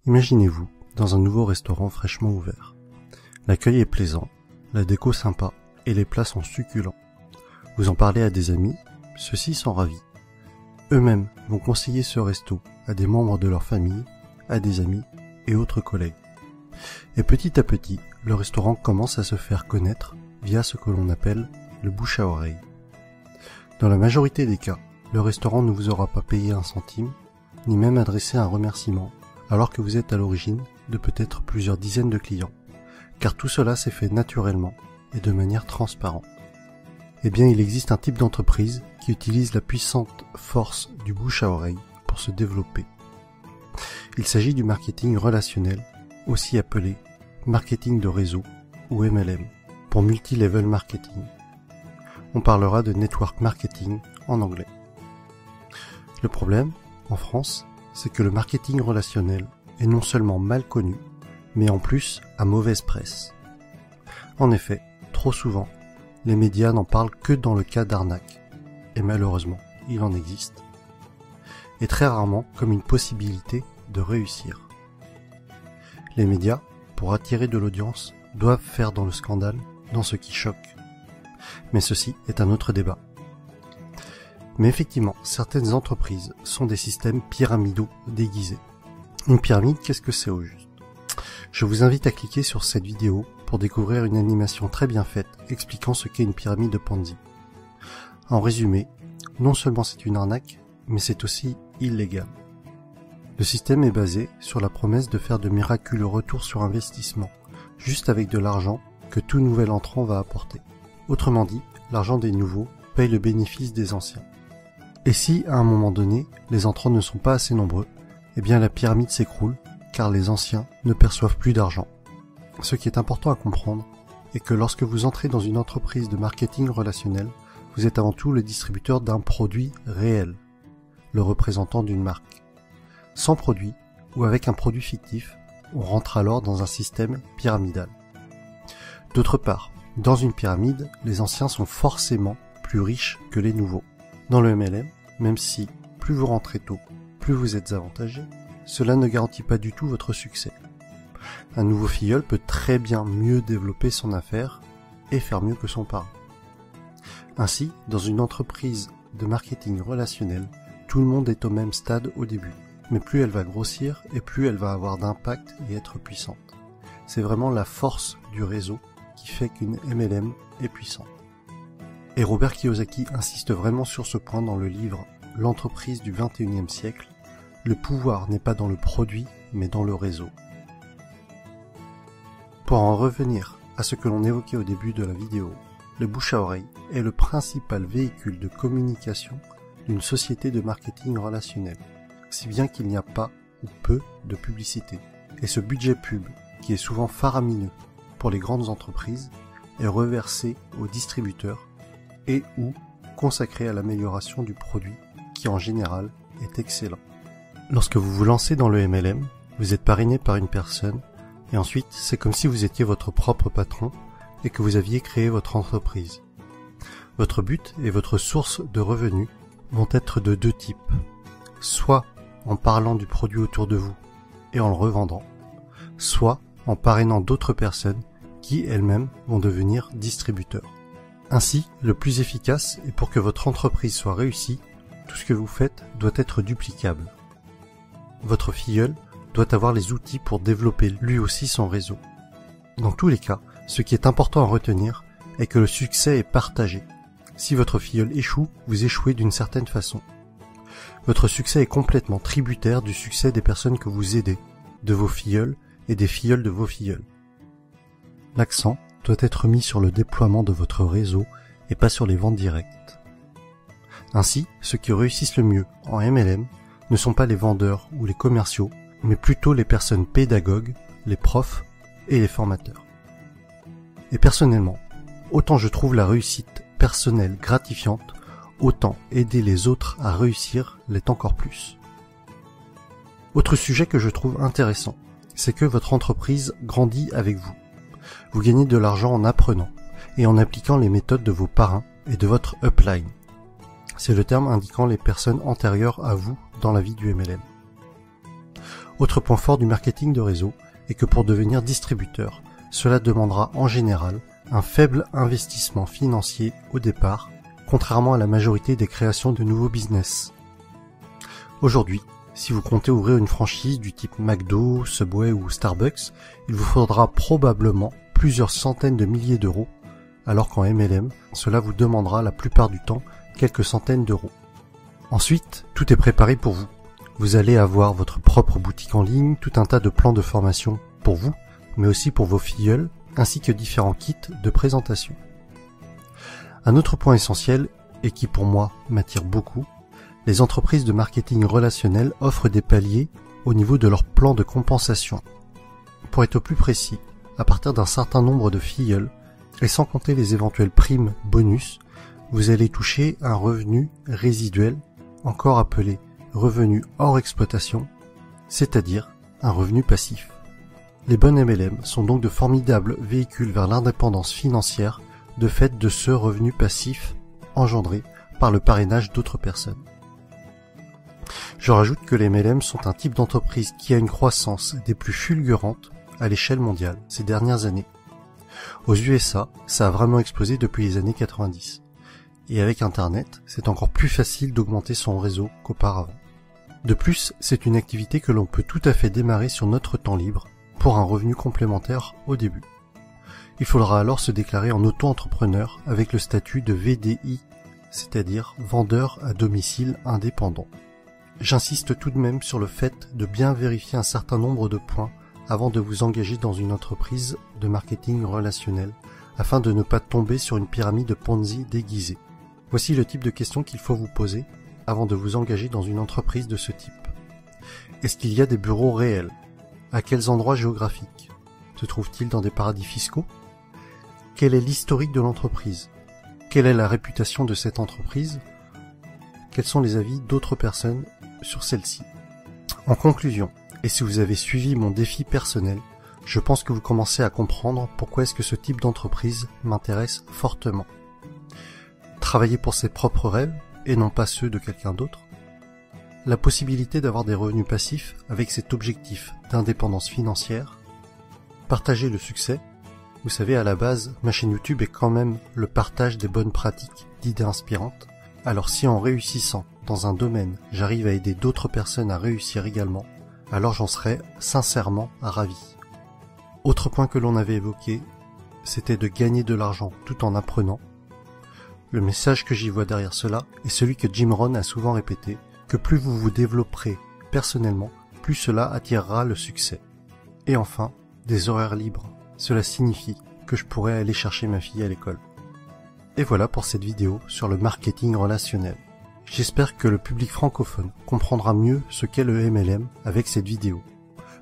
Imaginez-vous dans un nouveau restaurant fraîchement ouvert. L'accueil est plaisant, la déco sympa et les plats sont succulents. Vous en parlez à des amis, ceux-ci sont ravis. Eux-mêmes vont conseiller ce resto à des membres de leur famille, à des amis et autres collègues. Et petit à petit, le restaurant commence à se faire connaître via ce que l'on appelle le bouche à oreille. Dans la majorité des cas, le restaurant ne vous aura pas payé un centime, ni même adressé un remerciement, alors que vous êtes à l'origine de peut-être plusieurs dizaines de clients, car tout cela s'est fait naturellement et de manière transparente. Eh bien, il existe un type d'entreprise qui utilise la puissante force du bouche à oreille pour se développer. Il s'agit du marketing relationnel, aussi appelé marketing de réseau ou MLM, pour multi-level marketing. On parlera de network marketing en anglais. Le problème, en France, c'est que le marketing relationnel est non seulement mal connu, mais en plus à mauvaise presse. En effet, trop souvent, les médias n'en parlent que dans le cas d'arnaque, et malheureusement, il en existe, et très rarement comme une possibilité de réussir. Les médias, pour attirer de l'audience, doivent faire dans le scandale, dans ce qui choque. Mais ceci est un autre débat. Mais effectivement, certaines entreprises sont des systèmes pyramidaux déguisés. Une pyramide, qu'est-ce que c'est au juste? Je vous invite à cliquer sur cette vidéo pour découvrir une animation très bien faite expliquant ce qu'est une pyramide de Ponzi. En résumé, non seulement c'est une arnaque, mais c'est aussi illégal. Le système est basé sur la promesse de faire de miraculeux retours sur investissement, juste avec de l'argent que tout nouvel entrant va apporter. Autrement dit, l'argent des nouveaux paye le bénéfice des anciens. Et si, à un moment donné, les entrants ne sont pas assez nombreux, eh bien la pyramide s'écroule, car les anciens ne perçoivent plus d'argent. Ce qui est important à comprendre est que lorsque vous entrez dans une entreprise de marketing relationnel, vous êtes avant tout le distributeur d'un produit réel, le représentant d'une marque. Sans produit, ou avec un produit fictif, on rentre alors dans un système pyramidal. D'autre part, dans une pyramide, les anciens sont forcément plus riches que les nouveaux. Dans le MLM, même si plus vous rentrez tôt, plus vous êtes avantagé, cela ne garantit pas du tout votre succès. Un nouveau filleul peut très bien mieux développer son affaire et faire mieux que son parent. Ainsi, dans une entreprise de marketing relationnel, tout le monde est au même stade au début, mais plus elle va grossir et plus elle va avoir d'impact et être puissante. C'est vraiment la force du réseau qui fait qu'une MLM est puissante. Et Robert Kiyosaki insiste vraiment sur ce point dans le livre « L'entreprise du 21e siècle ». Le pouvoir n'est pas dans le produit, mais dans le réseau. Pour en revenir à ce que l'on évoquait au début de la vidéo, le bouche à oreille est le principal véhicule de communication d'une société de marketing relationnel, si bien qu'il n'y a pas ou peu de publicité. Et ce budget pub, qui est souvent faramineux pour les grandes entreprises, est reversé aux distributeurs et ou consacré à l'amélioration du produit, qui en général est excellent. Lorsque vous vous lancez dans le MLM, vous êtes parrainé par une personne, et ensuite c'est comme si vous étiez votre propre patron et que vous aviez créé votre entreprise. Votre but et votre source de revenus vont être de deux types. Soit en parlant du produit autour de vous et en le revendant, soit en parrainant d'autres personnes qui elles-mêmes vont devenir distributeurs. Ainsi, le plus efficace et pour que votre entreprise soit réussie, tout ce que vous faites doit être duplicable. Votre filleul doit avoir les outils pour développer lui aussi son réseau. Dans tous les cas, ce qui est important à retenir est que le succès est partagé. Si votre filleul échoue, vous échouez d'une certaine façon. Votre succès est complètement tributaire du succès des personnes que vous aidez, de vos filleuls et des filleuls de vos filleuls. L'accent doit être mis sur le déploiement de votre réseau et pas sur les ventes directes. Ainsi, ceux qui réussissent le mieux en MLM ne sont pas les vendeurs ou les commerciaux, mais plutôt les personnes pédagogues, les profs et les formateurs. Et personnellement, autant je trouve la réussite personnelle gratifiante, autant aider les autres à réussir l'est encore plus. Autre sujet que je trouve intéressant, c'est que votre entreprise grandit avec vous. Vous gagnez de l'argent en apprenant et en appliquant les méthodes de vos parrains et de votre upline. C'est le terme indiquant les personnes antérieures à vous dans la vie du MLM. Autre point fort du marketing de réseau est que pour devenir distributeur, cela demandera en général un faible investissement financier au départ, contrairement à la majorité des créations de nouveaux business. Aujourd'hui, si vous comptez ouvrir une franchise du type McDo, Subway ou Starbucks, il vous faudra probablement plusieurs centaines de milliers d'euros, alors qu'en MLM, cela vous demandera la plupart du temps quelques centaines d'euros. Ensuite, tout est préparé pour vous. Vous allez avoir votre propre boutique en ligne, tout un tas de plans de formation pour vous, mais aussi pour vos filleuls, ainsi que différents kits de présentation. Un autre point essentiel, et qui pour moi m'attire beaucoup, les entreprises de marketing relationnel offrent des paliers au niveau de leur plan de compensation. Pour être plus précis, à partir d'un certain nombre de filleuls, et sans compter les éventuelles primes bonus, vous allez toucher un revenu résiduel, encore appelé revenu hors exploitation, c'est-à-dire un revenu passif. Les bonnes MLM sont donc de formidables véhicules vers l'indépendance financière de fait de ce revenu passif engendré par le parrainage d'autres personnes. Je rajoute que les MLM sont un type d'entreprise qui a une croissance des plus fulgurantes à l'échelle mondiale ces dernières années. Aux USA, ça a vraiment explosé depuis les années 90. Et avec Internet, c'est encore plus facile d'augmenter son réseau qu'auparavant. De plus, c'est une activité que l'on peut tout à fait démarrer sur notre temps libre pour un revenu complémentaire au début. Il faudra alors se déclarer en auto-entrepreneur avec le statut de VDI, c'est-à-dire vendeur à domicile indépendant. J'insiste tout de même sur le fait de bien vérifier un certain nombre de points avant de vous engager dans une entreprise de marketing relationnel afin de ne pas tomber sur une pyramide Ponzi déguisée. Voici le type de questions qu'il faut vous poser avant de vous engager dans une entreprise de ce type. Est-ce qu'il y a des bureaux réels? À quels endroits géographiques? Se trouve-t-il dans des paradis fiscaux? Quel est l'historique de l'entreprise? Quelle est la réputation de cette entreprise? Quels sont les avis d'autres personnes sur celle-ci? En conclusion, et si vous avez suivi mon défi personnel, je pense que vous commencez à comprendre pourquoi est-ce que ce type d'entreprise m'intéresse fortement. Travailler pour ses propres rêves et non pas ceux de quelqu'un d'autre. La possibilité d'avoir des revenus passifs avec cet objectif d'indépendance financière. Partager le succès. Vous savez, à la base, ma chaîne YouTube est quand même le partage des bonnes pratiques, d'idées inspirantes. Alors si en réussissant dans un domaine, j'arrive à aider d'autres personnes à réussir également, alors j'en serais sincèrement ravi. Autre point que l'on avait évoqué, c'était de gagner de l'argent tout en apprenant. Le message que j'y vois derrière cela est celui que Jim Rohn a souvent répété, que plus vous vous développerez personnellement, plus cela attirera le succès. Et enfin, des horaires libres. Cela signifie que je pourrais aller chercher ma fille à l'école. Et voilà pour cette vidéo sur le marketing relationnel. J'espère que le public francophone comprendra mieux ce qu'est le MLM avec cette vidéo.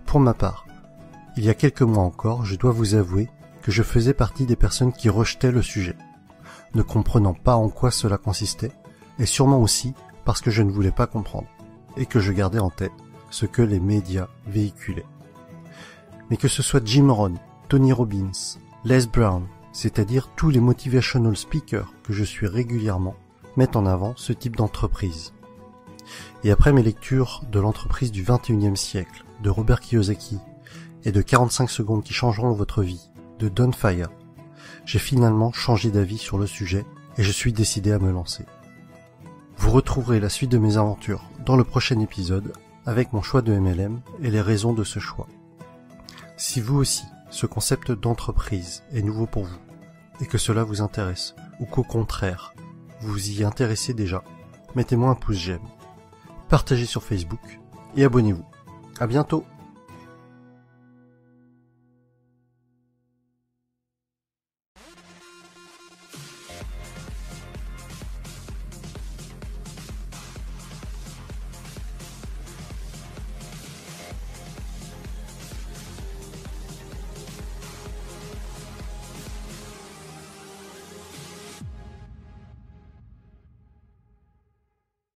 Pour ma part, il y a quelques mois encore, je dois vous avouer que je faisais partie des personnes qui rejetaient le sujet, ne comprenant pas en quoi cela consistait, et sûrement aussi parce que je ne voulais pas comprendre, et que je gardais en tête ce que les médias véhiculaient. Mais que ce soit Jim Rohn, Tony Robbins, Les Brown, c'est-à-dire tous les motivational speakers que je suis régulièrement, mettent en avant ce type d'entreprise. Et après mes lectures de l'entreprise du 21e siècle, de Robert Kiyosaki, et de 45 secondes qui changeront votre vie, de Don Faya, j'ai finalement changé d'avis sur le sujet et je suis décidé à me lancer. Vous retrouverez la suite de mes aventures dans le prochain épisode avec mon choix de MLM et les raisons de ce choix. Si vous aussi, ce concept d'entreprise est nouveau pour vous et que cela vous intéresse ou qu'au contraire, vous y intéressez déjà, mettez-moi un pouce j'aime, partagez sur Facebook et abonnez-vous. À bientôt!